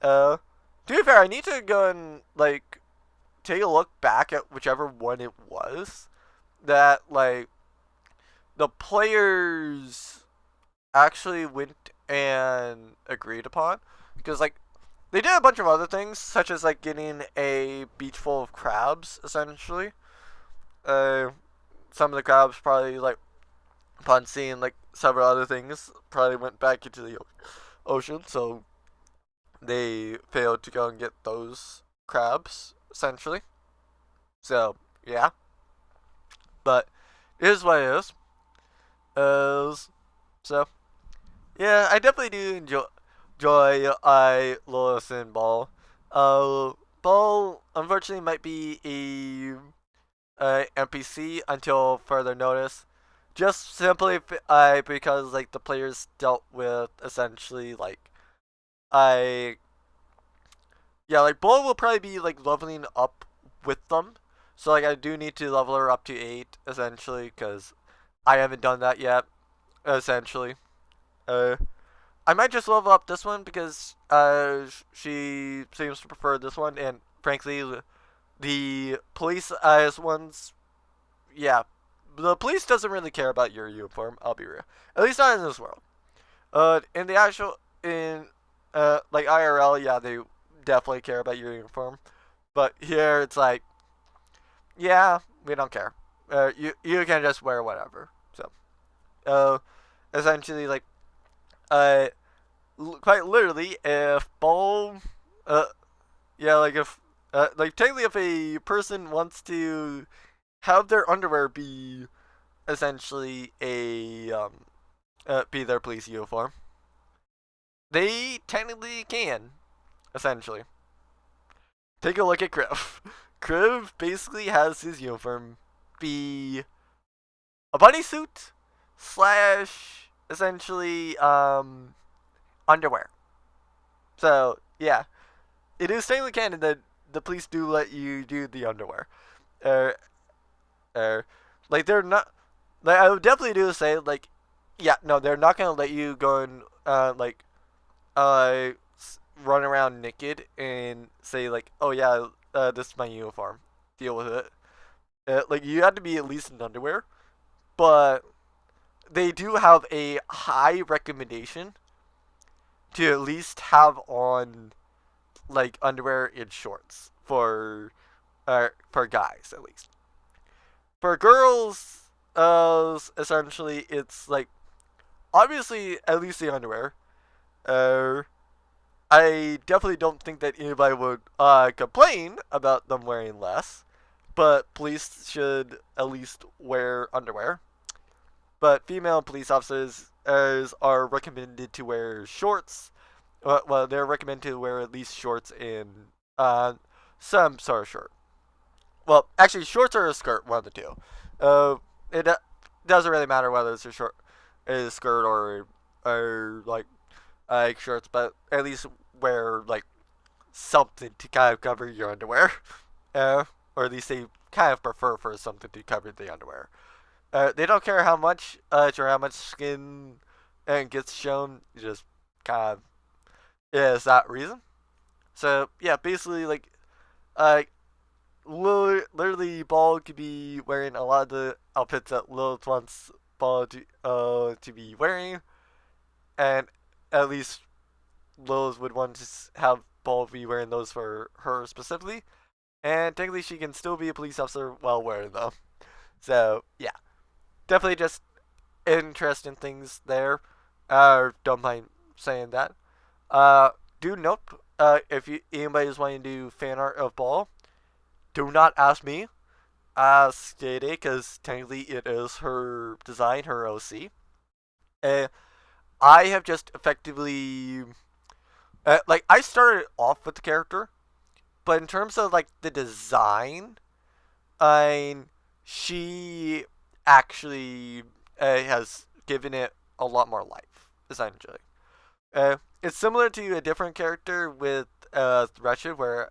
To be fair, I need to go and like take a look back at whichever one it was that like the players actually went and agreed upon, because like they did a bunch of other things such as like getting a beach full of crabs essentially. Uh, some of the crabs probably like upon seeing like several other things probably went back into the ocean, so they failed to go and get those crabs essentially. So yeah, but it is what it is. So yeah, I definitely do enjoy I Lois and Ball. Ball unfortunately might be a NPC until further notice, just simply because like the players dealt with essentially like I yeah, like Bull will probably be like leveling up with them. So like I do need to level her up to 8 essentially because I haven't done that yet. Essentially, uh, I might just level up this one because she seems to prefer this one, and frankly, the police ones, yeah, the police doesn't really care about your uniform. I'll be real, at least not in this world. In the actual in like IRL, yeah, they definitely care about your uniform, but here it's like, yeah, we don't care. You can just wear whatever. So, uh, essentially, like, uh, quite literally, if Ball, uh, yeah, like if, like technically, if a person wants to have their underwear be essentially be their police uniform, they technically can, essentially. Take a look at Kriv. Kriv basically has his uniform be a bunny suit slash essentially underwear. So yeah, it is technically canon that the police do let you do the underwear. Uh, like they're not. Like I would definitely do say like, yeah, no, they're not gonna let you go and like uh run around naked and say like, oh yeah, this is my uniform. Deal with it. Like you have to be at least in underwear, but they do have a high recommendation to at least have on like underwear and shorts for guys at least. For girls, essentially it's like obviously at least the underwear. Uh, I definitely don't think that anybody would complain about them wearing less, but police should at least wear underwear. But female police officers are recommended to wear shorts. Well, they're recommended to wear at least shorts and some sort of shirt. Well, actually, shorts or a skirt, one of the two. It doesn't really matter whether it's a short, a skirt or like shorts, but at least wear like something to kind of cover your underwear, uh, or at least they kind of prefer for something to cover the underwear. They don't care how much or how much skin gets shown. Just kind of is that reason. So yeah, basically like uh, literally Ball could be wearing a lot of the outfits that Lilith wants Ball to be wearing, and at least Lilith would want to have Ball be wearing those for her specifically. And technically, she can still be a police officer while wearing them. So yeah, definitely just interesting things there. Don't mind saying that. Uh, do note, if anybody is wanting to do fan art of Ball, do not ask me. Ask Day because technically it is her design, her OC. Uh, I have just effectively, like, I started off with the character, but in terms of like the design, I she actually has given it a lot more life, essentially. It's similar to a different character with Thresher, where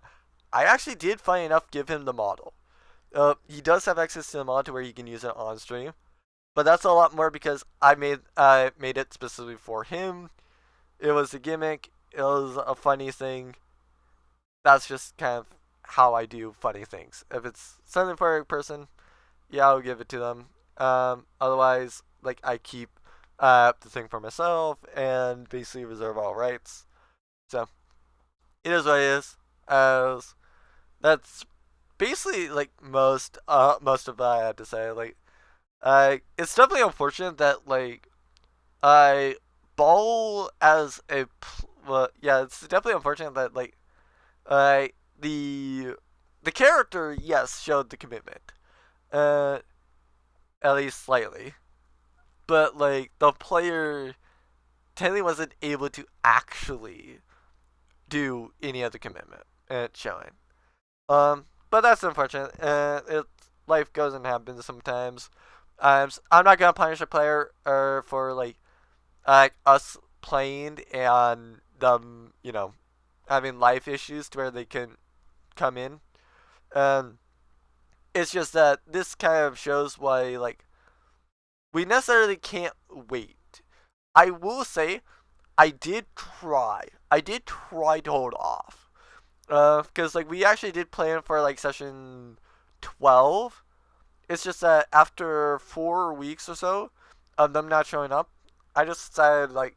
I actually did, funny enough, give him the model. He does have access to the mod to where he can use it on stream, but that's a lot more because I made it specifically for him. It was a gimmick. It was a funny thing. That's just kind of how I do funny things. If it's something for a person, yeah, I'll give it to them. Otherwise, like I keep the thing for myself and basically reserve all rights. So it is what it is. As that's basically like most of what I had to say. Like, it's definitely unfortunate that like I Ball as a well, yeah, it's definitely unfortunate that like uh the the character, yes, showed the commitment, uh at least slightly, but like the player technically wasn't able to actually do any of the commitment at showing. But that's unfortunate. Life goes and happens sometimes. I'm not gonna punish a player for like us playing and them, having life issues to where they can come in. Um, it's just that this kind of shows why like we necessarily can't wait. I will say I did try. I did try to hold off. Because like we actually did plan for like session 12. It's just that after 4 weeks or so of them not showing up, I just decided like,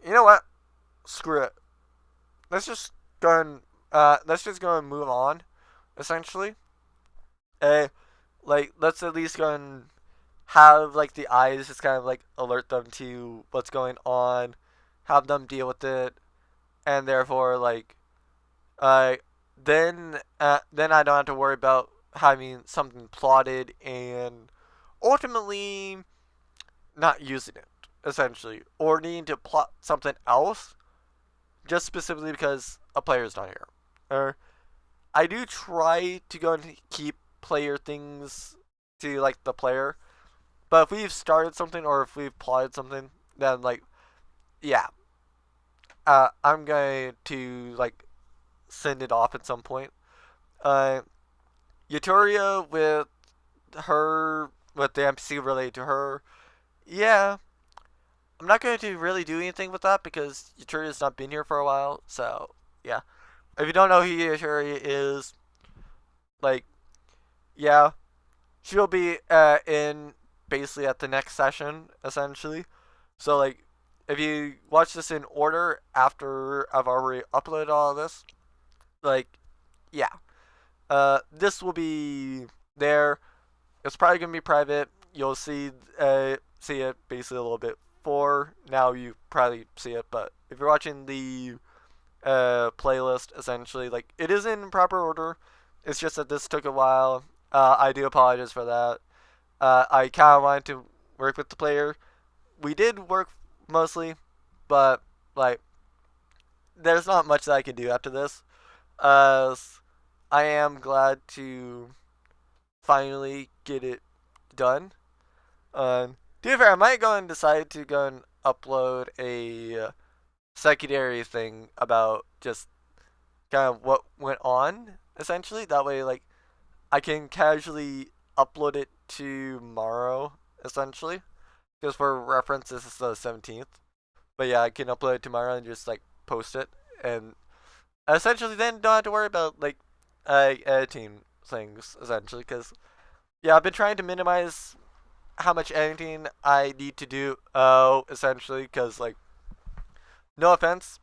you know what? screw it. Let's just let's just go and move on. Essentially, let's at least go and have like the eyes just kind of like alert them to what's going on, have them deal with it, and therefore uh then I don't have to worry about having something plotted and ultimately not using it essentially, or needing to plot something else just specifically because a player's not here. Or I do try to go and keep player things to like the player, but if we've started something or if we've plotted something, then yeah, I'm going to send it off at some point. Uh, Yutoria with the NPC related to her, yeah, I'm not going to really do anything with that because Yutoria's not been here for a while. So yeah, if you don't know who Yutoria is, like yeah, she'll be in basically at the next session essentially. So if you watch this in order after I've already uploaded all of this, like yeah, this will be there. It's probably gonna be private. You'll see it basically a little bit before. Now you probably see it, but if you're watching the playlist, essentially, it is in proper order. It's just that this took a while. I do apologize for that. I kind of wanted to work with the player. We did work mostly, but like there's not much that I can do after this. Uh, I am glad to finally get it done. To be fair, I might go and decide to go and upload a secondary thing about just kind of what went on, essentially. That way, I can casually upload it tomorrow, essentially. Because for reference, this is the 17th. But yeah, I can upload it tomorrow and just post it. And essentially then don't have to worry about editing things, essentially. Because yeah, I've been trying to minimize how much editing I need to do, essentially. Because no offense,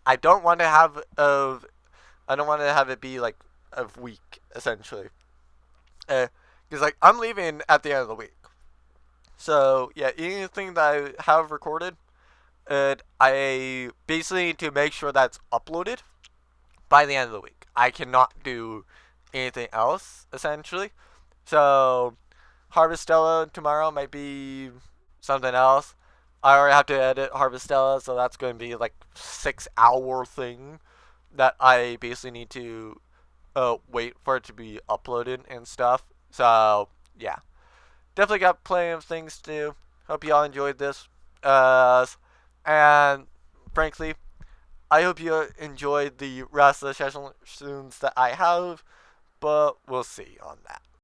I don't want to have of I don't want to have it be a week, essentially. Because I'm leaving at the end of the week. So yeah, anything that I have recorded, I basically need to make sure that's uploaded by the end of the week. I cannot do anything else essentially. So Harvestella tomorrow might be something else. I already have to edit Harvestella, so that's going to be 6 hour thing that I basically need to wait for it to be uploaded and stuff. So yeah, definitely got plenty of things to do. Hope y'all enjoyed this. Uh, and frankly, I hope you enjoyed the rest of the sessions that I have, but we'll see on that.